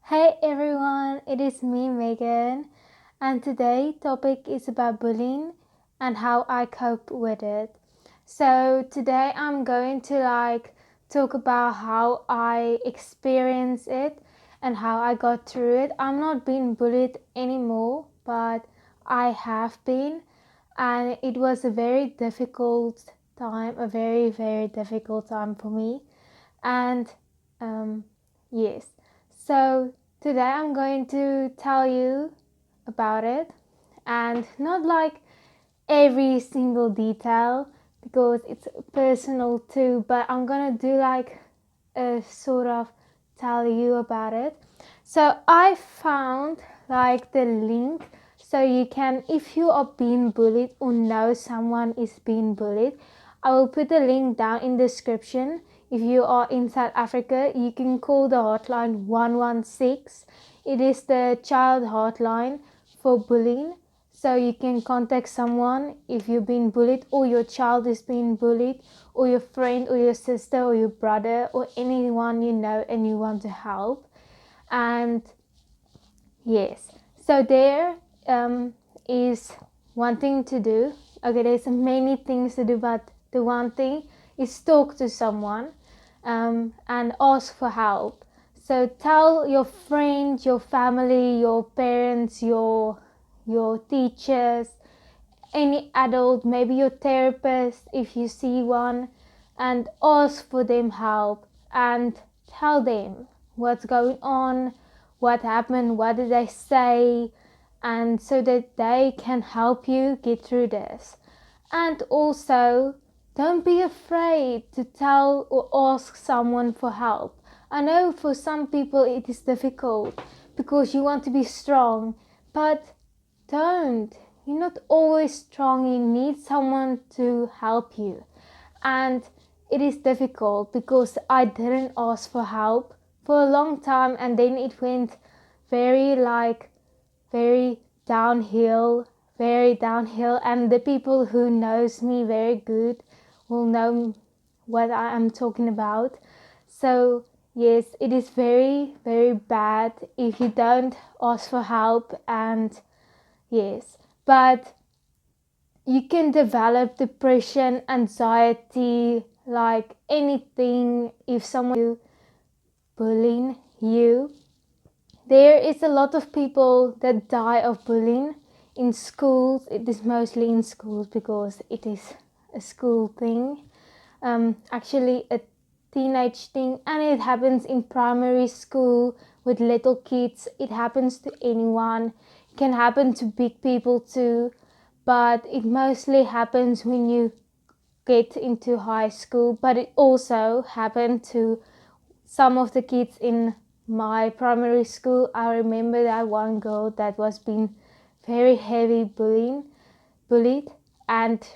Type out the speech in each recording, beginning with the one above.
Hey everyone, it is me Megan, and today topic is about bullying and how I cope with it. So today I'm going to talk about how I experience it and how I got through it. I'm not being bullied anymore, but I have been, and it was a very difficult time, a very difficult time for me. And um, yes, so today I'm going to tell you about it, and not like every single detail because it's personal too, but I'm gonna do like a sort of tell you about it. So I found like the link so you can, if you are being bullied or know someone is being bullied, I will put the link down in the description. If you are in South Africa, you can call the hotline 116. It is the child hotline for bullying. So you can contact someone if you've been bullied or your child is being bullied, or your friend or your sister or your brother or anyone you know and you want to help. And yes, so there is one thing to do. Okay, there's many things to do, but the one thing is talk to someone and ask for help. So tell your friends, your family, your parents, your teachers, any adult, maybe your therapist if you see one, and ask for them help and tell them what's going on, what happened, what did they say, and so that they can help you get through this. And also, don't be afraid to tell or ask someone for help. I know for some people it is difficult because you want to be strong, but don't. You're not always strong. You need someone to help you. And it is difficult because I didn't ask for help for a long time, and then it went very very downhill, very downhill, and the people who knows me very good will know what I am talking about. So yes, it is very bad if you don't ask for help. And yes, but you can develop depression, anxiety, like anything if someone you bullying you. There is a lot of people that die of bullying in schools. It is mostly in schools because it is a school thing. Actually a teenage thing, and it happens in primary school with little kids. It happens to anyone. It can happen to big people too, but it mostly happens when you get into high school. But it also happened to some of the kids in my primary school. I remember that one girl that was being very heavy bullied, and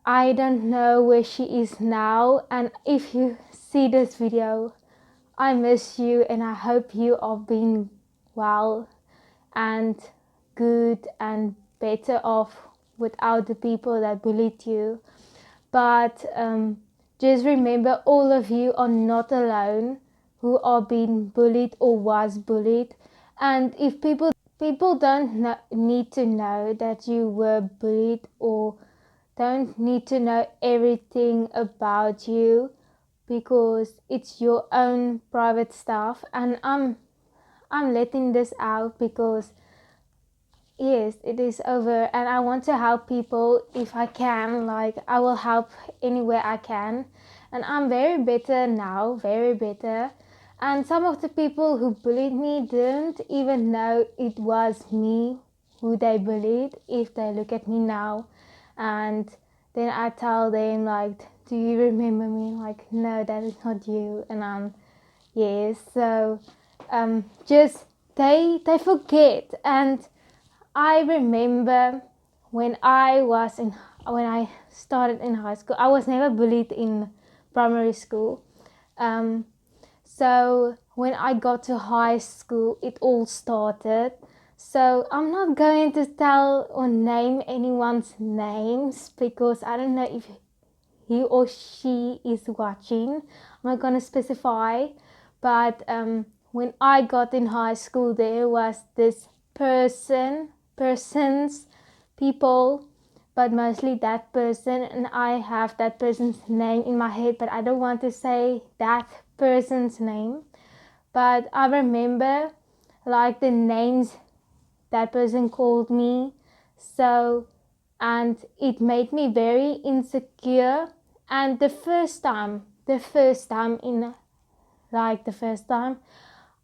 I don't know where she is now. And if you see this video, I miss you, and I hope you are being well and good and better off without the people that bullied you. But just remember, all of you are not alone who are being bullied or was bullied. And if people don't need to know that you were bullied, or don't need to know everything about you, because it's your own private stuff. And I'm letting this out because yes, it is over, and I want to help people if I can. Like, I will help anywhere I can, and I'm very better now, very better. And some of the people who bullied me didn't even know it was me who they bullied if they look at me now. And then I tell them, like, do you remember me? Like, no, that is not you. And yes, so just they forget. And I remember when when I started in high school, I was never bullied in primary school. Um, so when I got to high school, it all started. So I'm not going to tell or name anyone's names because I don't know if he or she is watching. I'm not going to specify, but when I got in high school, there was this persons, people, but mostly that person, and I have that person's name in my head, but I don't want to say that person's name. But I remember like the names that person called me. So, and it made me very insecure. And the first time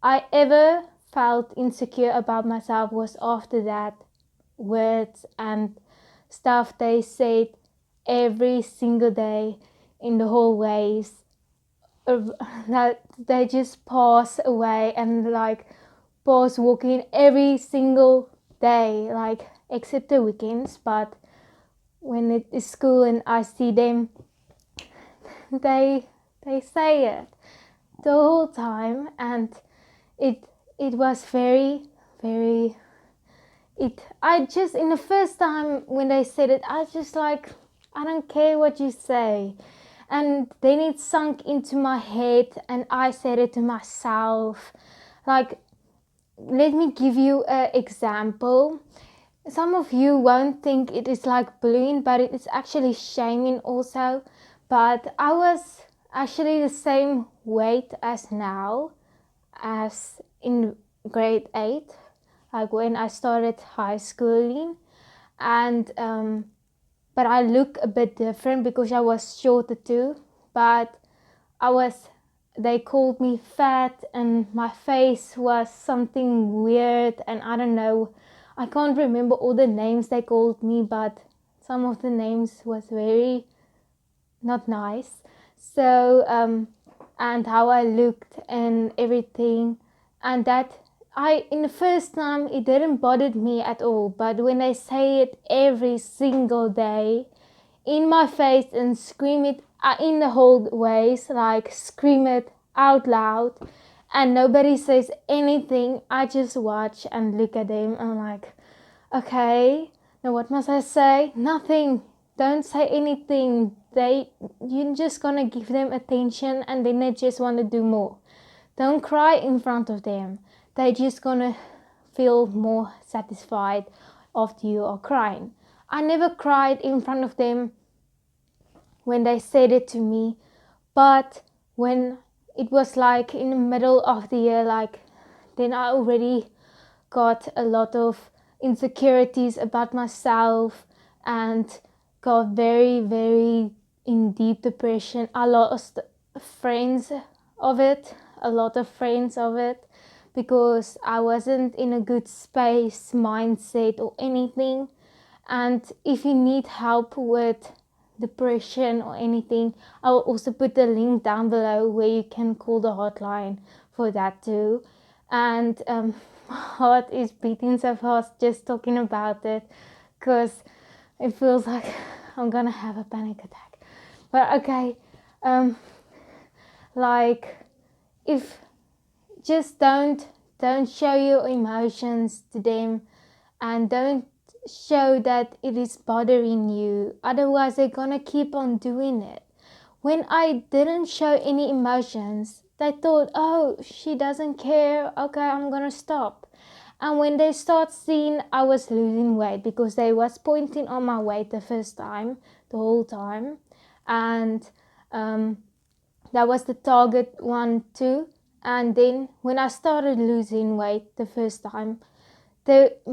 I ever felt insecure about myself was after that words and stuff they said every single day in the hallways, that they just pass away and like pass walking every single day, like except the weekends. But when it is school and I see them, they say it the whole time, and it was very I just, in the first time when they said it, I just like, I don't care what you say. And then it sunk into my head and I said it to myself. Like, let me give you an example. Some of you won't think it is like bullying, but it is actually shaming also. But I was actually the same weight as now, as in grade 8, like when I started high schooling. And but I look a bit different because I was shorter too. But they called me fat and my face was something weird, and I don't know, I can't remember all the names they called me, but some of the names was very not nice. So and how I looked and everything, and that in the first time it didn't bother me at all, but when they say it every single day in my face and scream it in the hallways, like scream it out loud, and nobody says anything, I just watch and look at them and I'm like, okay, now what must I say? Nothing. Don't say anything. You're just gonna give them attention and then they just want to do more. Don't cry in front of them. They just gonna feel more satisfied after you are crying. I never cried in front of them when they said it to me, but when it was like in the middle of the year, like then I already got a lot of insecurities about myself and got very in deep depression. I lost friends of it, a lot of friends of it, because I wasn't in a good space, mindset or anything. And if you need help with depression or anything, I will also put the link down below where you can call the hotline for that too. And my heart is beating so fast just talking about it, because it feels like I'm gonna have a panic attack. But okay, like, if just don't show your emotions to them, and don't show that it is bothering you, otherwise they're gonna keep on doing it. When I didn't show any emotions, they thought, oh, she doesn't care, okay, I'm gonna stop. And when they start seeing I was losing weight, because they was pointing on my weight the first time, the whole time, and that was the target one too. And then when I started losing weight the first time,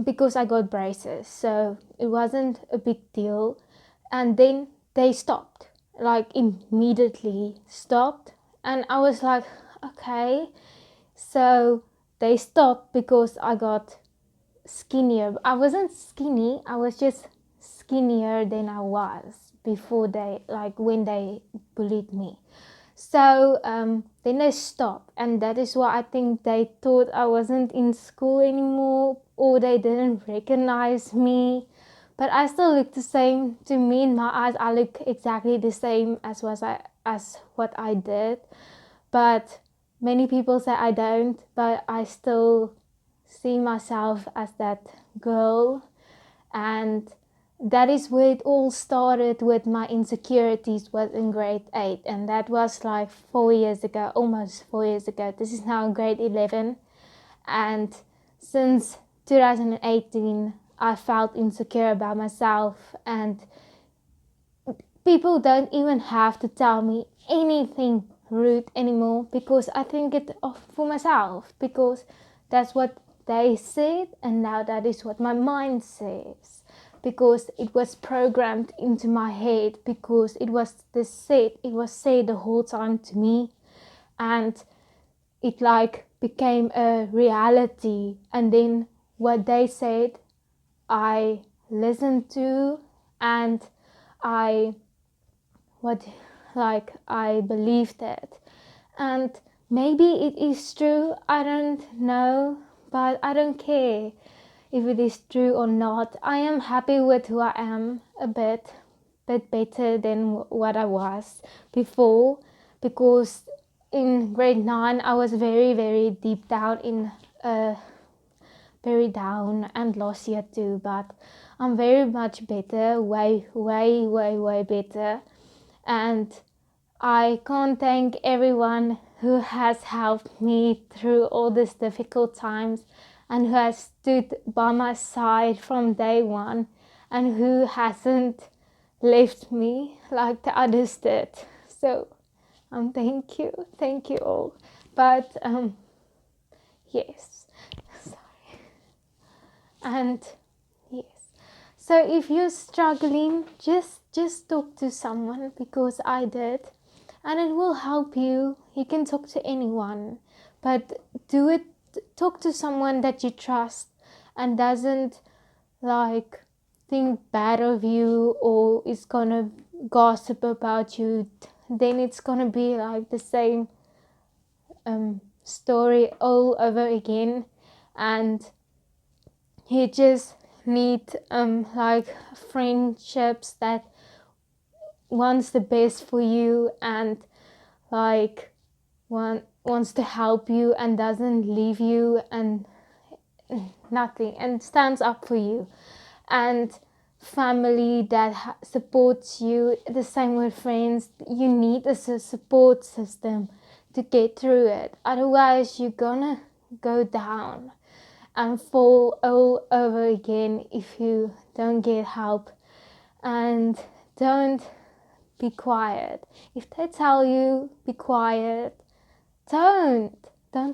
because I got braces, so it wasn't a big deal. And then they stopped, like immediately stopped, and I was like, okay. So they stopped because I got skinnier. I wasn't skinny, I was just skinnier than I was before, when they bullied me. So then they stopped, and that is why I think they thought I wasn't in school anymore, or they didn't recognize me. But I still look the same. To me, in my eyes, I look exactly the same as what I did. But many people say I don't, but I still see myself as that girl. And that is where it all started with my insecurities, was in grade 8, and that was like 4 years ago, almost 4 years ago. This is now grade 11, and since 2018 I felt insecure about myself, and people don't even have to tell me anything rude anymore, because I think it for myself, because that's what they said, and now that is what my mind says, because it was programmed into my head, because it was said the whole time to me, and it like became a reality. And then what they said I listened to, and I what like I believed it. And maybe it is true, I don't know, but I don't care if it is true or not. I am happy with who I am, a bit better than what I was before, because in grade 9 I was very deep down in very down and lost yet too, but I'm very much better, way better. And I can't thank everyone who has helped me through all these difficult times, and who has stood by my side from day one, and who hasn't left me like the others did. So thank you all. But yes, sorry. And yes, so if you're struggling, just talk to someone, because I did, and it will help you. You can talk to anyone, but talk to someone that you trust and doesn't like think bad of you, or is gonna gossip about you. Then it's gonna be like the same story all over again, and you just need like friendships that wants the best for you, and like wants to help you and doesn't leave you and nothing, and stands up for you, and family that supports you. The same with friends. You need a support system to get through it, otherwise you're gonna go down and fall all over again if you don't get help. And don't be quiet. If they tell you be quiet, don't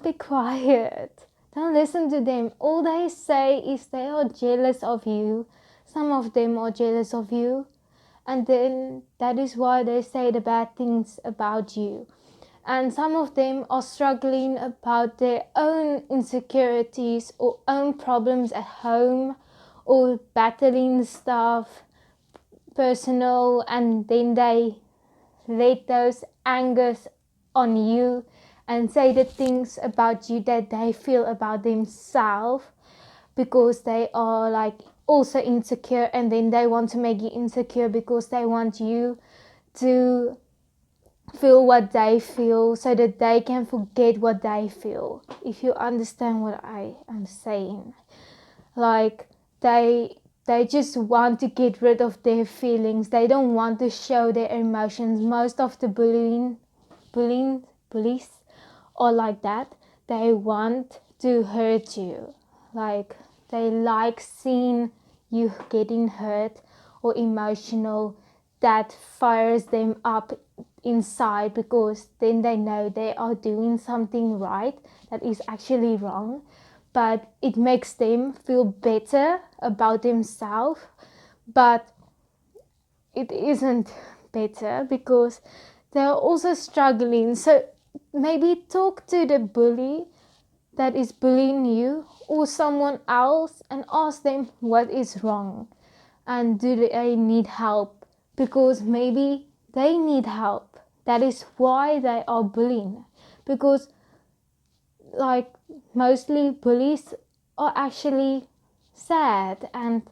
be quiet. Don't listen to them. All they say is they are jealous of you. Some of them are jealous of you, and then that is why they say the bad things about you. And some of them are struggling about their own insecurities or own problems at home, or battling stuff personal, and then they let those angers on you and say the things about you that they feel about themselves, because they are like also insecure, and then they want to make you insecure because they want you to feel what they feel, so that they can forget what they feel. If you understand what I am saying, like they just want to get rid of their feelings. They don't want to show their emotions. Most of the bullies are like that. They want to hurt you. Like they like seeing you getting hurt or emotional. That fires them up inside, because then they know they are doing something right that is actually wrong, but it makes them feel better about themselves. But it isn't better, because they're also struggling. So maybe talk to the bully that is bullying you, or someone else, and ask them what is wrong, and do they need help, because maybe they need help. That is why they are bullying, because like mostly bullies are actually sad, and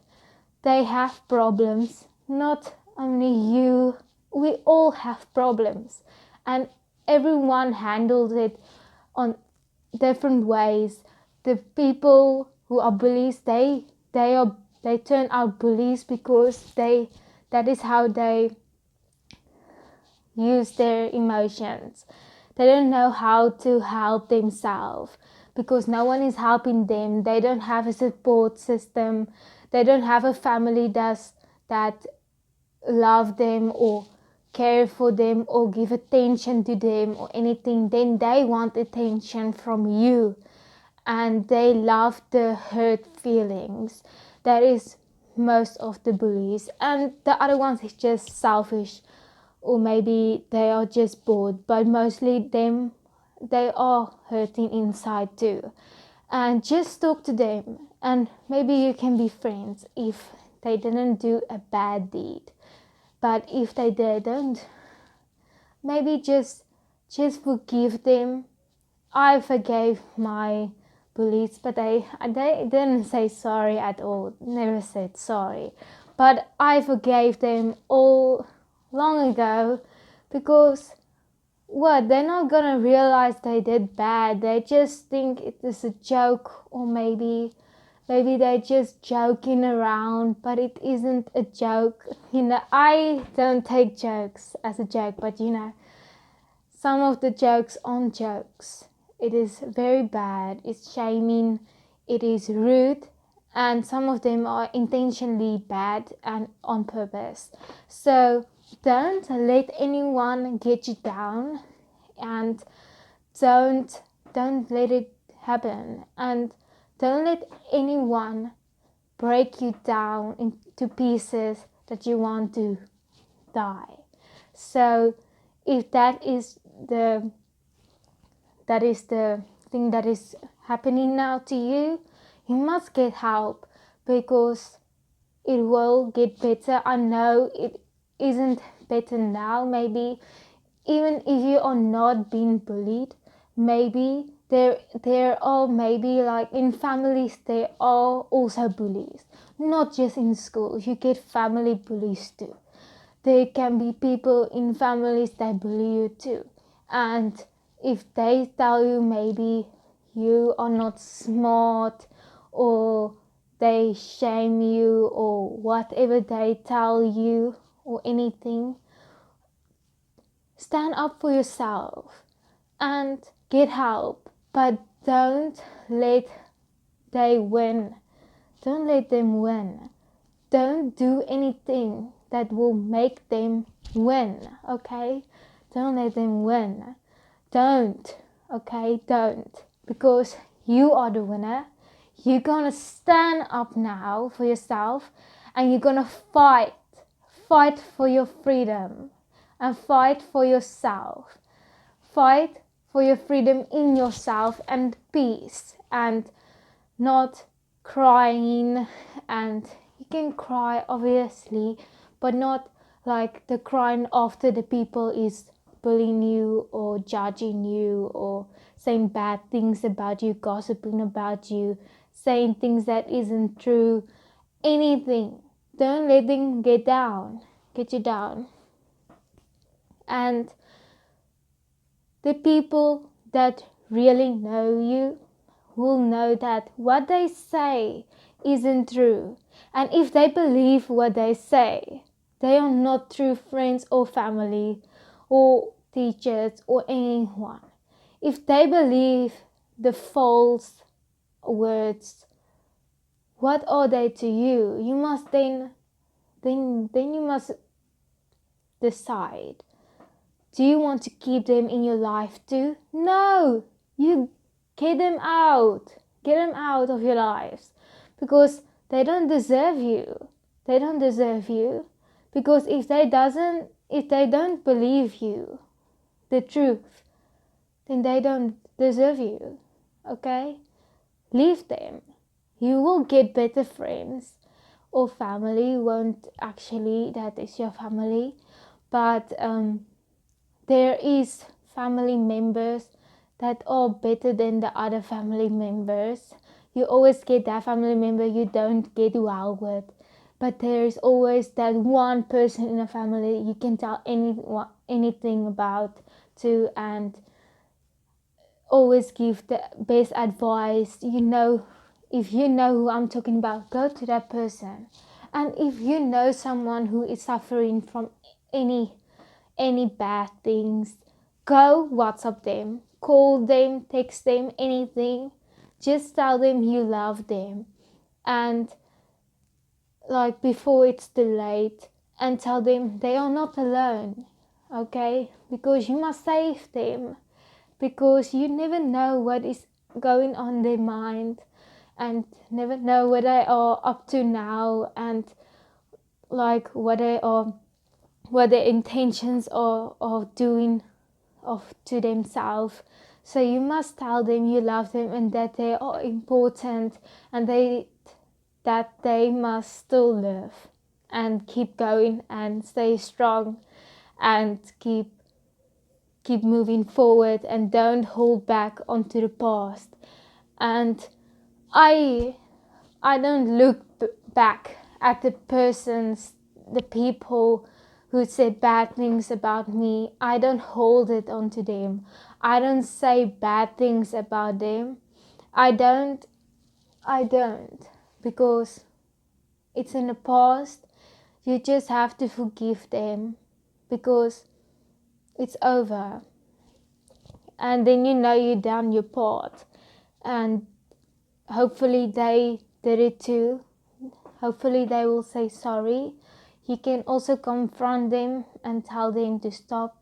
they have problems. Not only you, we all have problems, and everyone handles it on different ways. The people who are bullies, they are they turn out bullies because that is how they use their emotions. They don't know how to help themselves because no one is helping them. They don't have a support system. They don't have a family that love them or care for them or give attention to them or anything. Then they want attention from you, and they love the hurt feelings. That is most of the bullies, and the other ones is just selfish, or maybe they are just bored, but mostly they are hurting inside too. And just talk to them, and maybe you can be friends if they didn't do a bad deed. But if they didn't, maybe just forgive them. I forgave my bullies, but they didn't say sorry at all. Never said sorry. But I forgave them all long ago because what, they're not gonna realize they did bad. They just think it is a joke, or maybe they're just joking around, but it isn't a joke. I don't take jokes as a joke, but some of the jokes aren't jokes. It is very bad. It's shaming. It is rude. And some of them are intentionally bad and on purpose. So don't let anyone get you down, and don't let it happen, and don't let anyone break you down into pieces that you want to die. So if that is the thing that is happening now to you, you must get help, because it will get better. I know it isn't better now. Maybe even if you are not being bullied, maybe there are, maybe like in families there are also bullies, not just in schools. You get family bullies too. There can be people in families that bully you too, and if they tell you maybe you are not smart, or they shame you, or whatever they tell you, or anything, stand up for yourself and get help. But don't let them win. Don't let them win. Don't do anything that will make them win, okay? Don't let them win. Don't, okay? Don't. Because you are the winner. You're gonna stand up now for yourself, and you're gonna fight. Fight for your freedom, and fight for yourself. Fight for your freedom in yourself and peace, and not crying. And you can cry obviously, but not like the crying after the people is bullying you or judging you or saying bad things about you, gossiping about you, saying things that isn't true, anything. Don't let them get you down. And the people that really know you will know that what they say isn't true. And if they believe what they say, they are not true friends or family or teachers or anyone. If they believe the false words, what are they to you? You must then you must decide. Do you want to keep them in your life too? No! You get them out. Get them out of your lives. Because they don't deserve you. They don't deserve you. Because if they don't believe you, the truth, then they don't deserve you. Okay? Leave them. You will get better friends. Or family won't actually, that is your family. But there is family members that are better than the other family members. You always get that family member you don't get well with, but there is always that one person in a family you can tell anything about to, and always give the best advice. if you know who I'm talking about, go to that person. And if you know someone who is suffering from any bad things, go WhatsApp them, call them, text them, anything. Just tell them you love them, and like before it's too late, and tell them they are not alone, okay? Because you must save them, because you never know what is going on in their mind, and never know what they are up to now, and like what their intentions are of doing of to themselves. So you must tell them you love them and that they are important, and that they must still live and keep going and stay strong and keep moving forward, and don't hold back onto the past. And I don't look back at the people who said bad things about me. I don't hold it onto them. I don't say bad things about them. I don't, because it's in the past. You just have to forgive them, because it's over. And then you know you've done your part. And hopefully they did it too. Hopefully they will say sorry. You can also confront them and tell them to stop.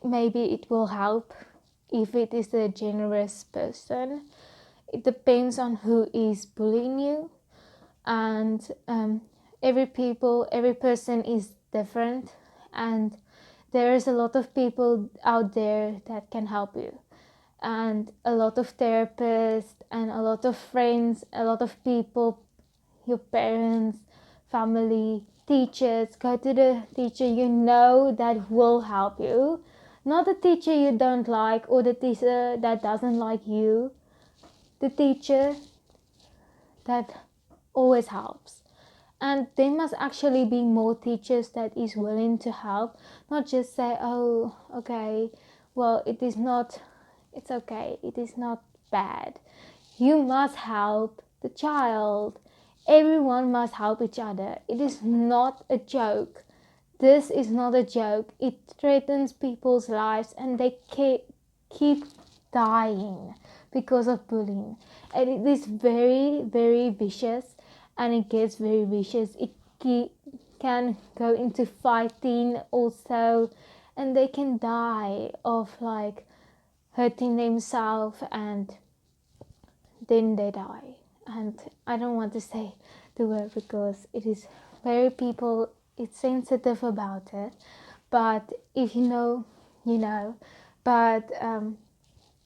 Maybe it will help if it is a generous person. It depends on who is bullying you. And every person is different. And there is a lot of people out there that can help you. And a lot of therapists and a lot of friends, a lot of people, your parents, family, teachers. Go to the teacher you know that will help you. Not the teacher you don't like, or the teacher that doesn't like you. The teacher that always helps. And there must actually be more teachers that is willing to help, not just say, oh, okay, well, it's okay, it is not bad. You must help the child. Everyone must help each other. It is not a joke. This is not a joke. It threatens people's lives, and they keep dying because of bullying. And it is very, very vicious, and it gets very vicious. It can go into fighting also, and they can die of like hurting themselves, and then they die. And I don't want to say the word because it is very people, it's sensitive about it. But if you know, you know. But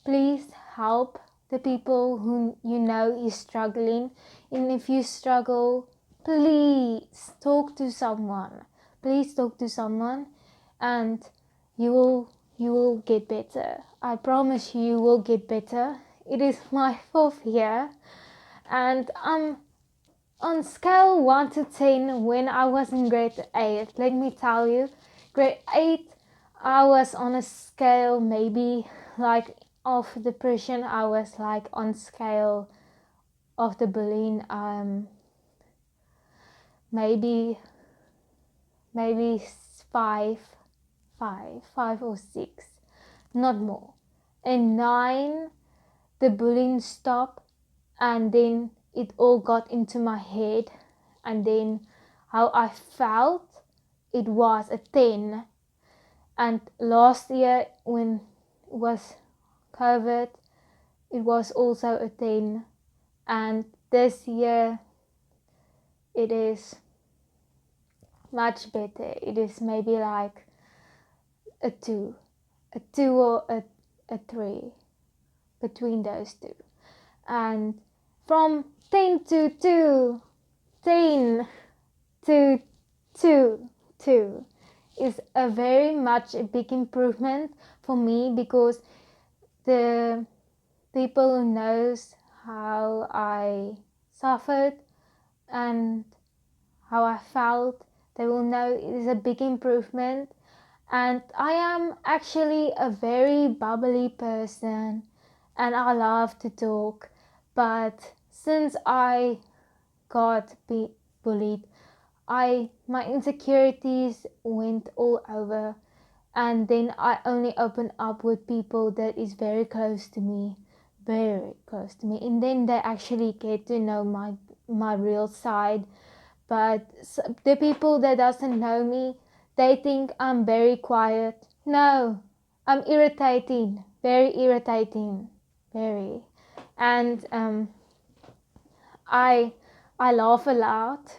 please help the people who you know is struggling. And if you struggle, please talk to someone. Please talk to someone, and you will get better. I promise you will get better. It is my 4th year, and I'm on scale 1 to 10 when I was in grade 8. Let me tell you, grade 8, I was on a scale maybe like of depression. I was like on scale of the bullying, maybe 5, 5 or 6, not more. And 9, the bullying stopped, and then it all got into my head, and then how I felt, it was a 10. And last year when it was COVID, it was also a 10. And this year it is much better. It is maybe like a 2 or a 3, between those two. And from 10 to 2, 10 to 2 is a very much a big improvement for me, because the people who knows how I suffered and how I felt, they will know it is a big improvement. And I am actually a very bubbly person, and I love to talk. But since I got bullied, my insecurities went all over, and then I only open up with people that is very close to me, and then they actually get to know my real side. But the people that doesn't know me, they think I'm very quiet. No, I'm irritating, very irritating, very. And I I laugh a lot.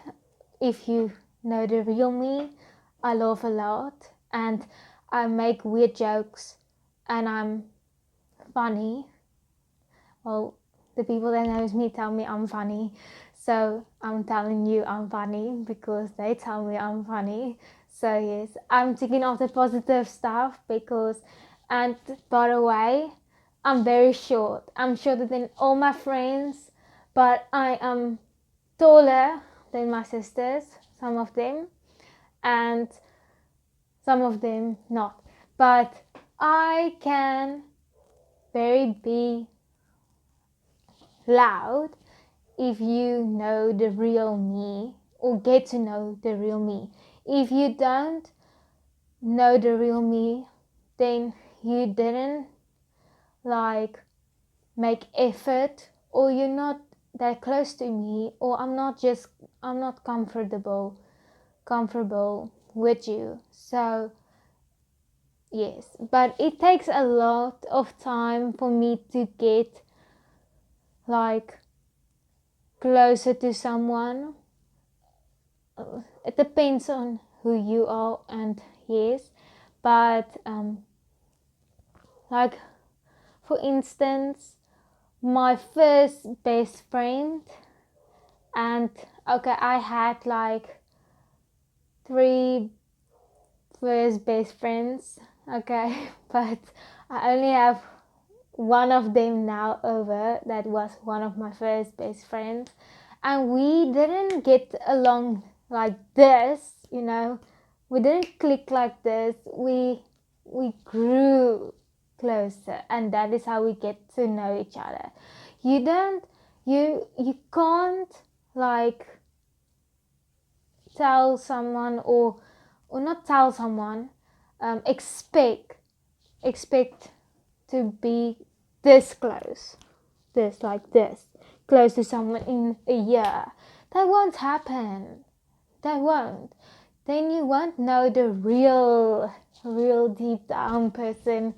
If you know the real me, I laugh a lot, and I make weird jokes, and I'm funny. Well, the people that knows me tell me I'm funny, so I'm telling you I'm funny because they tell me I'm funny. So yes, I'm taking off the positive stuff because, and by the way, I'm very short. I'm shorter than all my friends, but I am taller than my sisters, some of them, and some of them not. But I can very be loud if you know the real me or get to know the real me. If you don't know the real me, then you didn't like make effort, or you're not that close to me, or I'm not comfortable with you. So yes, but it takes a lot of time for me to get like closer to someone. It depends on who you are, and yes, but like for instance, my first best friend, and okay, I had like three first best friends, okay, but I only have one of them now over. That was one of my first best friends, and we didn't get along like this, we didn't click like this. We grew closer, and that is how we get to know each other. You can't like tell someone, or not tell someone, expect to be this close, close to someone in a year. That won't happen. That won't. Then you won't know the real deep down person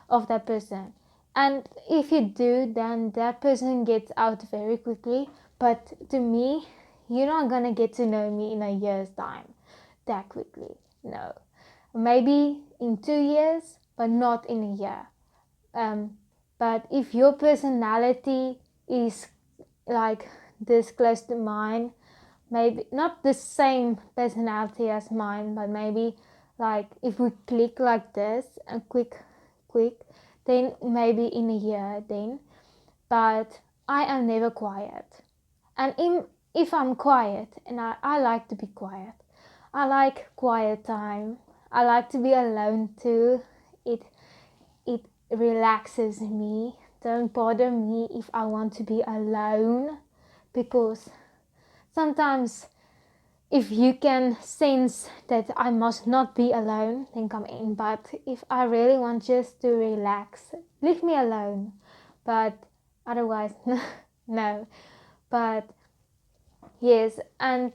of that person. And if you do, then that person gets out very quickly. But to me, you're not gonna get to know me in a year's time that quickly. No. Maybe in 2 years, but not in a year. But if your personality is like this close to mine, maybe not the same personality as mine, but maybe like if we click like this and quick, then maybe in a year then. But I am never quiet. And if I'm quiet, and I like to be quiet, I like quiet time. I like to be alone too. It relaxes me. Don't bother me if I want to be alone, because sometimes if you can sense that I must not be alone, then come in. But if I really want just to relax, leave me alone. But otherwise, no. But yes, and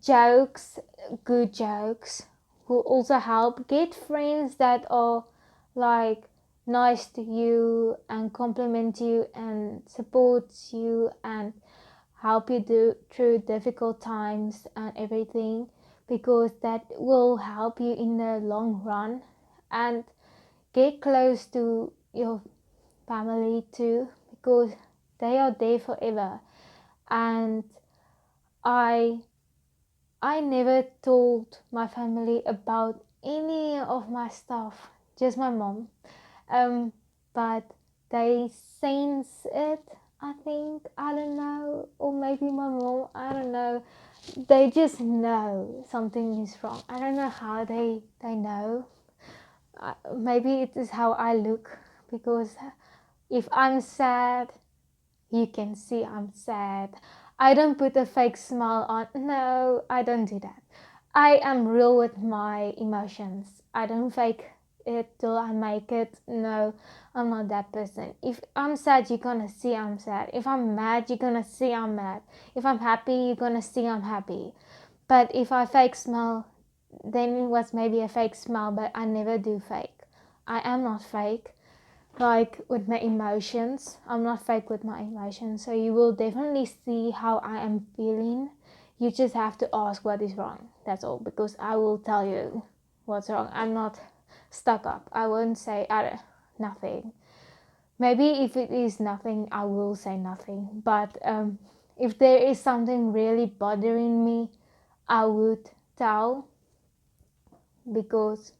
jokes, good jokes will also help. Get friends that are like nice to you and compliment you and support you and help you through difficult times and everything, because that will help you in the long run. And get close to your family too, because they are there forever. And I never told my family about any of my stuff, just my mom. But they sense it, I think. I don't know. Or maybe my mom, I don't know. They just know something is wrong. I don't know how they know. Maybe it is how I look, because if I'm sad, you can see I'm sad. I don't put a fake smile on. No, I don't do that. I am real with my emotions. I don't fake it till I make it. No, I'm not that person. If I'm sad, you're gonna see I'm sad. If I'm mad, you're gonna see I'm mad. If I'm happy, you're gonna see I'm happy. But if I fake smile, then it was maybe a fake smile, but I never do fake. I am not fake. Like with my emotions, I'm not fake with my emotions. So you will definitely see how I am feeling. You just have to ask what is wrong. That's all, because I will tell you what's wrong. I'm not stuck up. I won't say nothing. Maybe if it is nothing, I will say nothing. But if there is something really bothering me, I would tell, because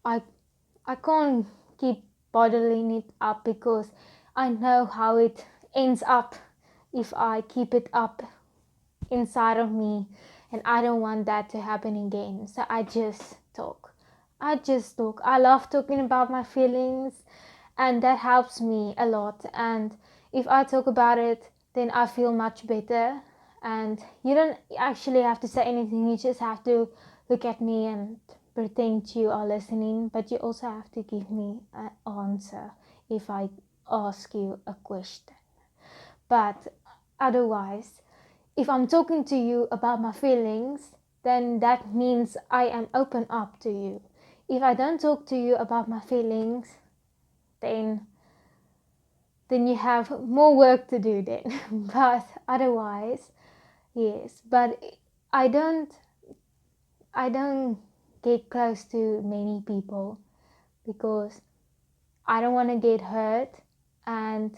I I can't keep bottling it up, because I know how it ends up if I keep it up inside of me, and I don't want that to happen again. So I just talk. I love talking about my feelings, and that helps me a lot. And if I talk about it, then I feel much better. And you don't actually have to say anything, you just have to look at me and pretend you are listening, but you also have to give me an answer if I ask you a question. But otherwise, if I'm talking to you about my feelings, then that means I am open up to you. If I don't talk to you about my feelings, then you have more work to do then. But otherwise, yes. But I don't get close to many people, because I don't want to get hurt. And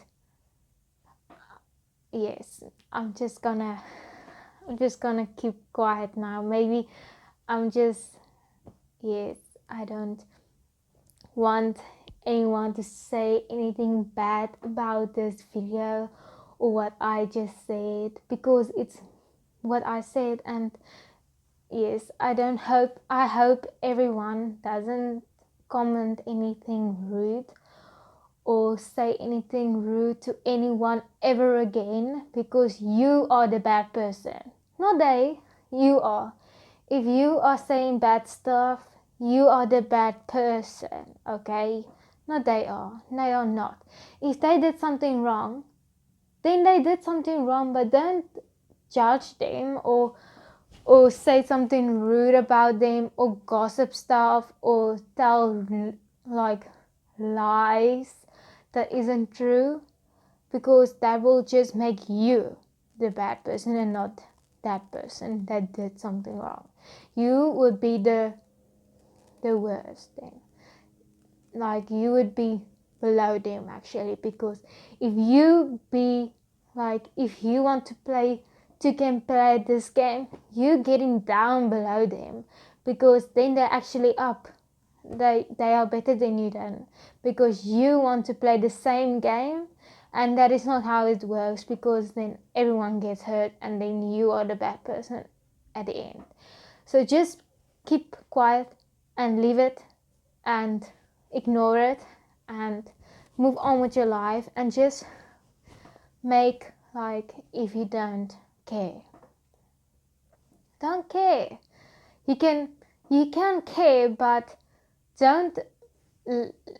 yes, I'm just gonna keep quiet now. Maybe I'm just, yes, I don't want anyone to say anything bad about this video or what I just said, because it's what I said. And yes, I hope everyone doesn't comment anything rude or say anything rude to anyone ever again, because you are the bad person, not they. You are. If you are saying bad stuff, you are the bad person, okay? Not they are. They are not. If they did something wrong, then they did something wrong, but don't judge them or say something rude about them or gossip stuff or tell like lies that isn't true, because that will just make you the bad person and not that person that did something wrong. You would be the worst then. Like, you would be below them actually, because if you want to can play this game, you getting down below them, because then they're actually up. They are better than you then, because you want to play the same game, and that is not how it works, because then everyone gets hurt and then you are the bad person at the end. So just keep quiet and leave it and ignore it and move on with your life, and just make like if you don't care. Don't care. You can care, but don't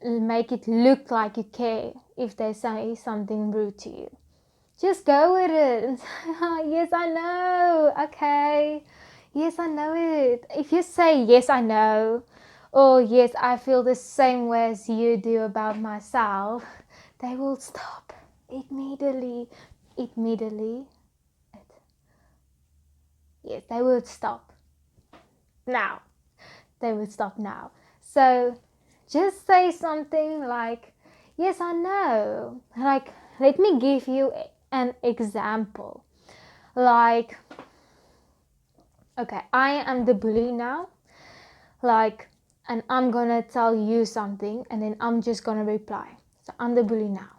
make it look like you care if they say something rude to you. Just go with it. Yes, I know. Okay. Yes, I know it. If you say yes, I know, or yes, I feel the same way as you do about myself, they will stop immediately. Yes, they will stop now. They will stop now. So just say something like, yes, I know. Like, let me give you an example. Like, okay, I am the bully now. Like, and I'm gonna tell you something, and then I'm just gonna reply. So I'm the bully now.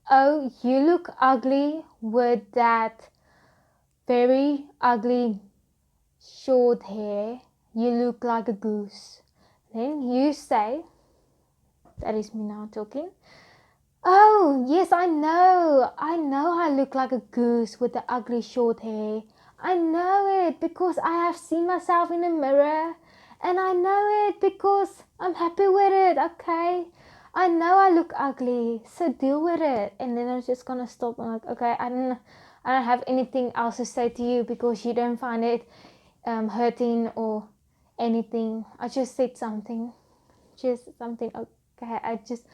Oh, you look ugly with that very ugly short hair. You look like a goose. Then you say, that is me now talking. Oh, yes, I know. So I know I look like a goose with the ugly short hair. I know it because I have seen myself in the mirror, and I know it because I'm happy with it, okay? I know I look ugly, so deal with it. And then I'm just gonna stop. I'm like, okay, I don't have anything else to say to you because you don't find it hurting or anything. I just said something, okay. I just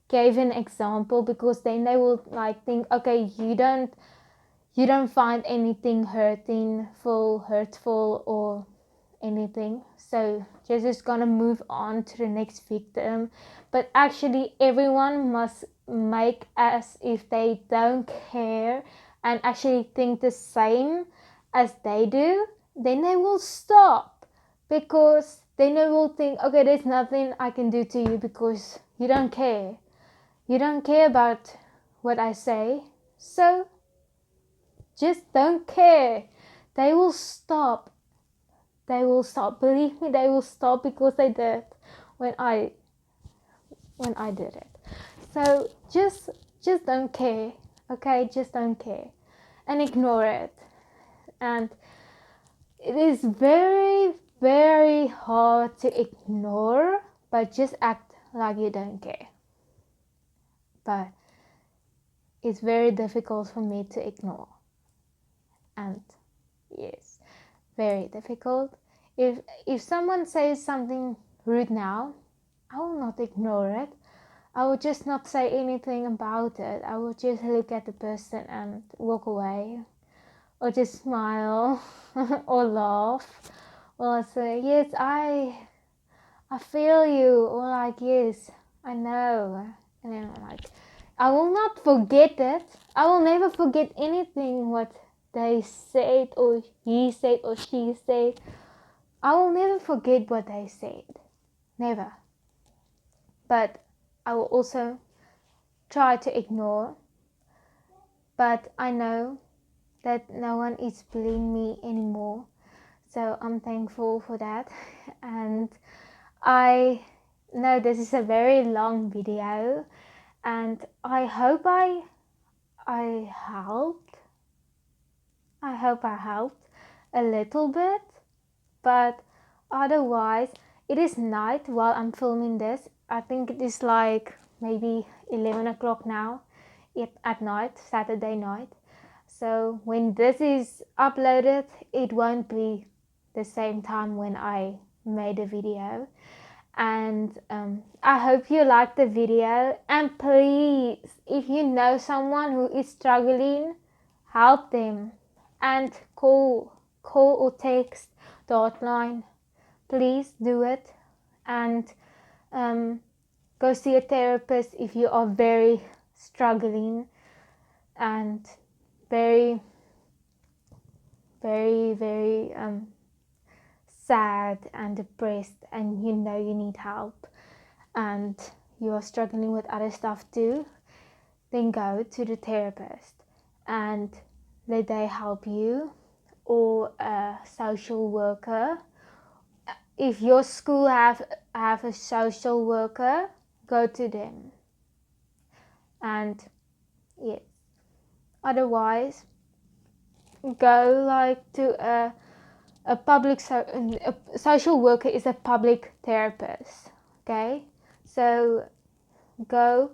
gave an example because then they will like think, okay, you don't find anything hurtful or anything, so you're just gonna move on to the next victim. But actually everyone must make as if they don't care and actually think the same as they do, then they will stop, because then they will think, okay, there's nothing I can do to you because you don't care about what I say, so just don't care. They will stop. Believe me, they will stop, because they did when I did it. So just don't care, okay? Just don't care and ignore it. And it is very, very hard to ignore, but just act like you don't care. But it's very difficult for me to ignore. And yes, very difficult. If someone says something rude now, I will not ignore it. I will just not say anything about it. I will just look at the person and walk away, or just smile or laugh, or say, yes, I feel you, or like, yes, I know. And then I'm like, I will not forget it. I will never forget anything what they said, or he said, or she said. I will never forget what they said. Never. But I will also try to ignore. But I know that no one is bullying me anymore. So I'm thankful for that. And I know this is a very long video, and I hope I helped. I hope I helped a little bit, but otherwise it is night while I'm filming this. I think it is like maybe 11 o'clock now at night, Saturday night. So when this is uploaded, it won't be the same time when I made a video. And I hope you liked the video, and please, if you know someone who is struggling, help them, and call or text the hotline. Please do it. And go see a therapist if you are very struggling and very, very, very sad and depressed, and you know you need help, and you are struggling with other stuff too. Then go to the therapist and let they help you, or a social worker. If your school have a social worker, go to them. And yes, otherwise go like to a social worker is a public therapist. Okay, so go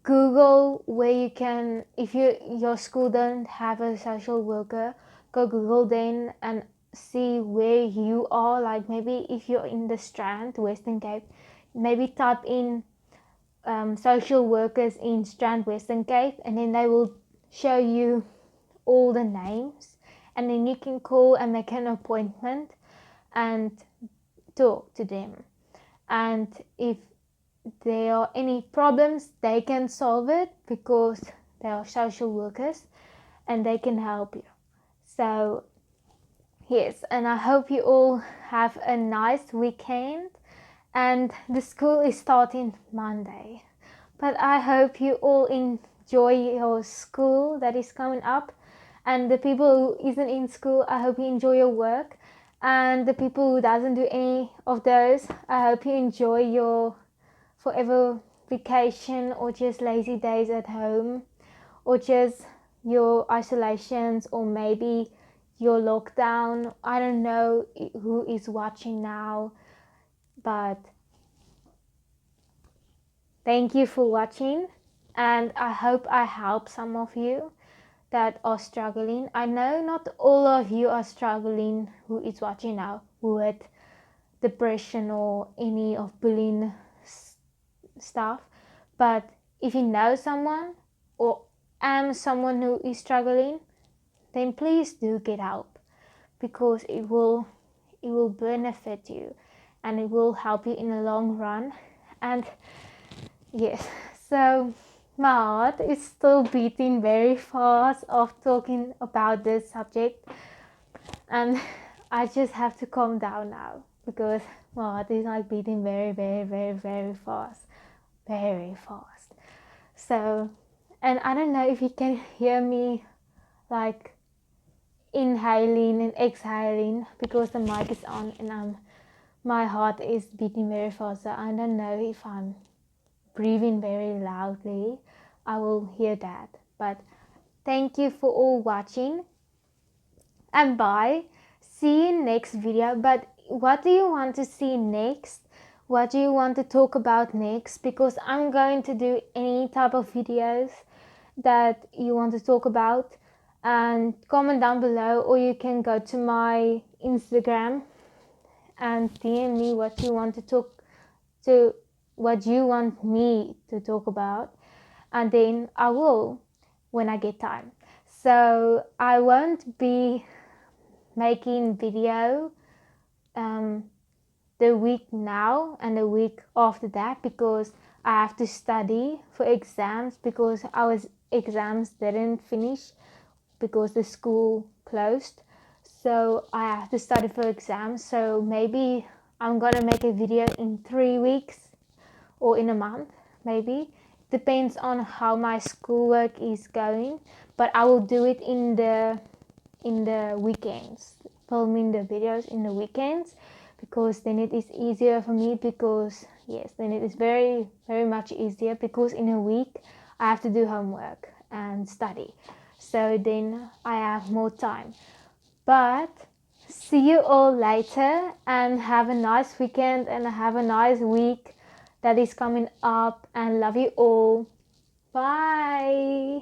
Google where you can, if your school don't have a social worker, go Google then and see where you are. Like maybe if you're in the Strand, Western Cape, maybe type in social workers in Strand, Western Cape, and then they will show you all the names, and then you can call and make an appointment and talk to them. And if there are any problems, they can solve it because they are social workers and they can help you. So yes, and I hope you all have a nice weekend, and the school is starting Monday. But I hope you all enjoy your school that is coming up, and the people who isn't in school, I hope you enjoy your work, and the people who doesn't do any of those, I hope you enjoy your forever vacation or just lazy days at home, or just your isolations, or maybe your lockdown. I don't know who is watching now, but thank you for watching, and I hope I help some of you that are struggling. I know not all of you are struggling who is watching now with depression or any of bullying stuff, but if you know someone or am someone who is struggling, then please do get help, because it will benefit you and it will help you in the long run. And yes, so my heart is still beating very fast of talking about this subject, and I just have to calm down now, because my heart is like beating very, very, very, very fast, very fast. So, and I don't know if you can hear me like inhaling and exhaling, because the mic is on and my heart is beating very fast. So I don't know if I'm breathing very loudly. I will hear that. But thank you for all watching, and bye. See you next video. But what do you want to see next? What do you want to talk about next? Because I'm going to do any type of videos that you want to talk about, and comment down below, or you can go to my Instagram and DM me what you want to talk to, what you want me to talk about, and then I will when I get time. So I won't be making video the week now and the week after that, because I have to study for exams, because our exams didn't finish because the school closed. So I have to study for exams. So maybe I'm gonna make a video in 3 weeks or in a month, maybe. Depends on how my schoolwork is going, but I will do it in the weekends, filming the videos in the weekends, because then it is easier for me, because yes, then it is very, very much easier, because in a week I have to do homework and study, so then I have more time. But see you all later, and have a nice weekend and have a nice week that is coming up, and love you all. Bye.